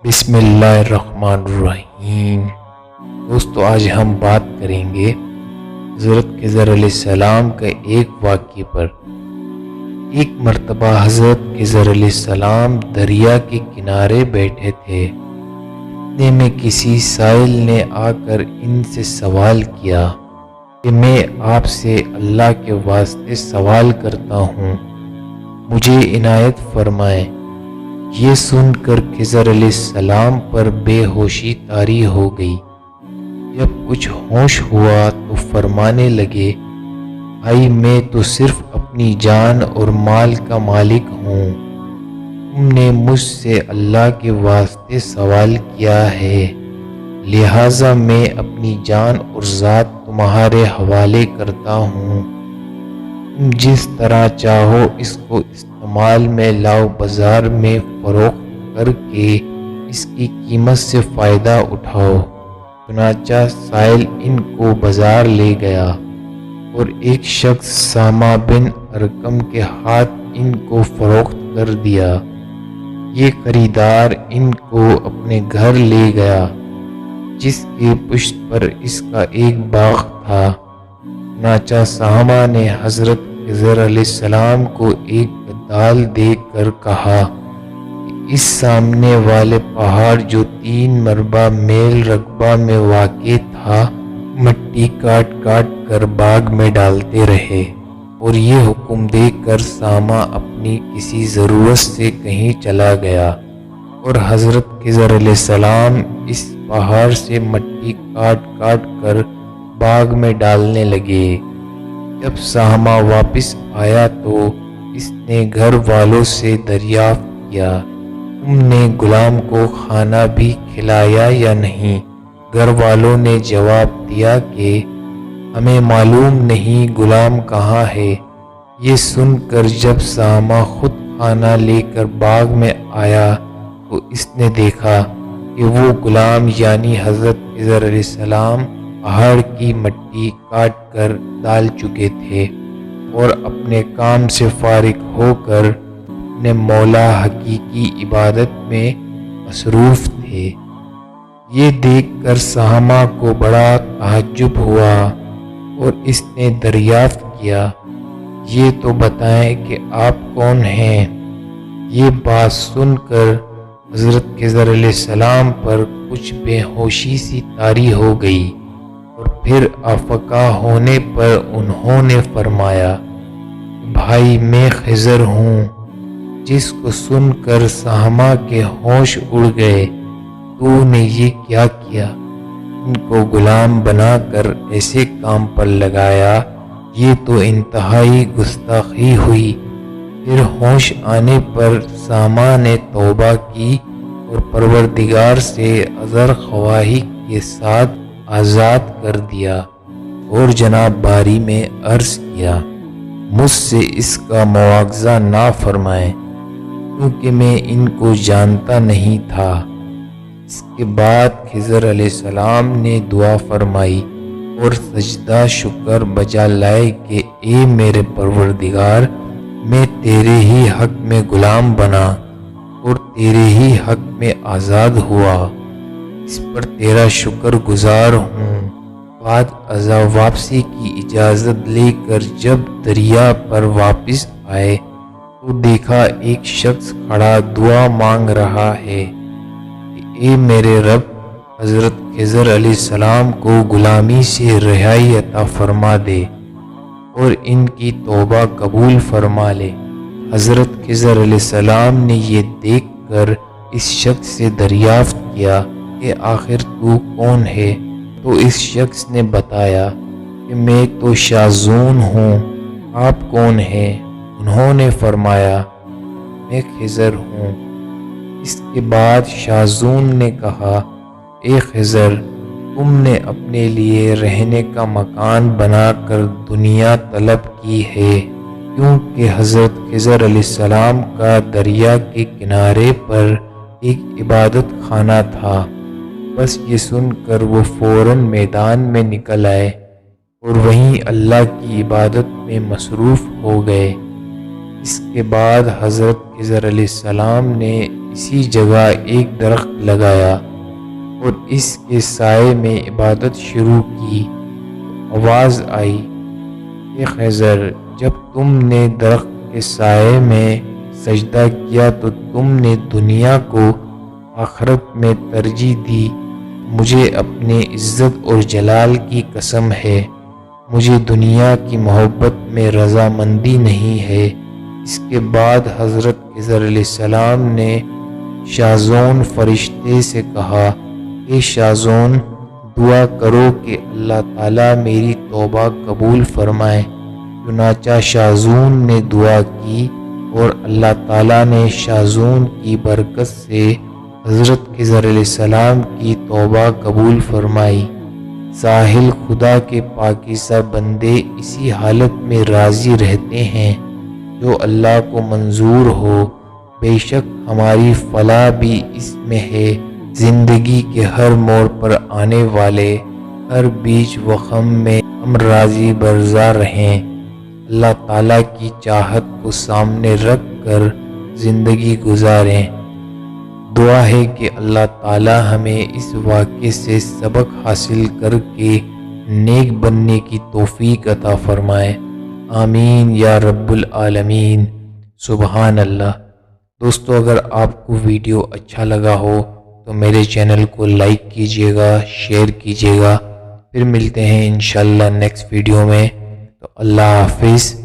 بسم اللہ الرحمن الرحیم۔ دوستو، آج ہم بات کریں گے حضرت خضر علیہ السلام کا ایک واقعے پر۔ ایک مرتبہ حضرت خضر علیہ السلام دریا کے کنارے بیٹھے تھے۔ اتنے میں کسی سائل نے آ کر ان سے سوال کیا کہ میں آپ سے اللہ کے واسطے سوال کرتا ہوں، مجھے عنایت فرمائیں۔ یہ سن کر خضر علیہ السلام پر بے ہوشی طاری ہو گئی۔ جب کچھ ہوش ہوا تو فرمانے لگے، بھائی میں تو صرف اپنی جان اور مال کا مالک ہوں، تم نے مجھ سے اللہ کے واسطے سوال کیا ہے، لہٰذا میں اپنی جان اور ذات تمہارے حوالے کرتا ہوں، تم جس طرح چاہو اس کو استعمال میں لاؤ، بازار میں فروخت کر کے اس کی قیمت سے فائدہ اٹھاؤ۔ چنانچہ سائل ان کو بازار لے گیا اور ایک شخص سامہ بن ارقم کے ہاتھ ان کو فروخت کر دیا۔ یہ خریدار ان کو اپنے گھر لے گیا جس کے پشت پر اس کا ایک باغ تھا۔ چنانچہ سامہ نے حضرت خضر علیہ السلام کو ایک دال دے کر کہا کہ اس سامنے والے پہاڑ جو 3 مربع میل رقبہ میں واقع تھا، مٹی کاٹ کاٹ کر باغ میں ڈالتے رہے۔ اور یہ حکم دے کر سامہ اپنی کسی ضرورت سے کہیں چلا گیا اور حضرت خضر علیہ السلام اس پہاڑ سے مٹی کاٹ کاٹ کر باغ میں ڈالنے لگے۔ جب سامہ واپس آیا تو اس نے گھر والوں سے دریافت کیا، تم نے غلام کو کھانا بھی کھلایا یا نہیں؟ گھر والوں نے جواب دیا کہ ہمیں معلوم نہیں غلام کہاں ہے۔ یہ سن کر جب سامہ خود کھانا لے کر باغ میں آیا تو اس نے دیکھا کہ وہ غلام یعنی حضرت خضر علیہ السلام پہاڑ کی مٹی کاٹ کر ڈال چکے تھے اور اپنے کام سے فارغ ہو کر اپنے مولا حقیقی عبادت میں مصروف تھے۔ یہ دیکھ کر سامہ کو بڑا تعجب ہوا اور اس نے دریافت کیا، یہ تو بتائیں کہ آپ کون ہیں؟ یہ بات سن کر حضرت خضر علیہ السلام پر کچھ بے ہوشی سی طاری ہو گئی اور پھر افقہ ہونے پر انہوں نے فرمایا، بھائی میں خضر ہوں۔ جس کو سن کر سامہ کے ہوش اڑ گئے، تو نے یہ کیا کیا؟ ان کو غلام بنا کر ایسے کام پر لگایا، یہ تو انتہائی گستاخی ہوئی۔ پھر ہوش آنے پر سامہ نے توبہ کی اور پروردگار سے عذر خواہی کے ساتھ آزاد کر دیا اور جناب باری میں عرض کیا، مجھ سے اس کا مواخذہ نہ فرمائیں کیونکہ میں ان کو جانتا نہیں تھا۔ اس کے بعد خضر علیہ السلام نے دعا فرمائی اور سجدہ شکر بجا لائے کہ اے میرے پروردگار، میں تیرے ہی حق میں غلام بنا اور تیرے ہی حق میں آزاد ہوا، اس پر تیرا شکر گزار ہوں۔ بعد ازاں واپسی کی اجازت لے کر جب دریا پر واپس آئے تو دیکھا ایک شخص کھڑا دعا مانگ رہا ہے کہ اے میرے رب، حضرت خضر علیہ السلام کو غلامی سے رہائی عطا فرما دے اور ان کی توبہ قبول فرما لے۔ حضرت خضر علیہ السلام نے یہ دیکھ کر اس شخص سے دریافت کیا کہ آخر تو کون ہے؟ تو اس شخص نے بتایا کہ میں تو شاذون ہوں، آپ کون ہیں؟ انہوں نے فرمایا میں خضر ہوں۔ اس کے بعد شاذون نے کہا، اے خضر، تم نے اپنے لیے رہنے کا مکان بنا کر دنیا طلب کی ہے، کیونکہ حضرت خضر علیہ السلام کا دریا کے کنارے پر ایک عبادت خانہ تھا۔ بس یہ سن کر وہ فوراً میدان میں نکل آئے اور وہیں اللہ کی عبادت میں مصروف ہو گئے۔ اس کے بعد حضرت خضر علیہ السلام نے اسی جگہ ایک درخت لگایا اور اس کے سائے میں عبادت شروع کی۔ آواز آئی کہ خضر، جب تم نے درخت کے سائے میں سجدہ کیا تو تم نے دنیا کو آخرت میں ترجیح دی۔ مجھے اپنے عزت اور جلال کی قسم ہے، مجھے دنیا کی محبت میں رضامندی نہیں ہے۔ اس کے بعد حضرت خضر علیہ السلام نے شاذون فرشتے سے کہا کہ شاذون، دعا کرو کہ اللہ تعالیٰ میری توبہ قبول فرمائے۔ چنانچہ شاذون نے دعا کی اور اللہ تعالیٰ نے شاذون کی برکت سے حضرت خضر علیہ السلام کی توبہ قبول فرمائی۔ ساحل خدا کے پاکیزہ بندے اسی حالت میں راضی رہتے ہیں جو اللہ کو منظور ہو۔ بے شک ہماری فلاح بھی اس میں ہے۔ زندگی کے ہر موڑ پر آنے والے ہر بیچ و خم میں ہم راضی برضا رہیں، اللہ تعالیٰ کی چاہت کو سامنے رکھ کر زندگی گزاریں۔ دعا ہے کہ اللہ تعالیٰ ہمیں اس واقعے سے سبق حاصل کر کے نیک بننے کی توفیق عطا فرمائے، آمین یا رب العالمین۔ سبحان اللہ۔ دوستو، اگر آپ کو ویڈیو اچھا لگا ہو تو میرے چینل کو لائک کیجیے گا، شیئر کیجیے گا۔ پھر ملتے ہیں انشاءاللہ نیکسٹ ویڈیو میں۔ تو اللہ حافظ۔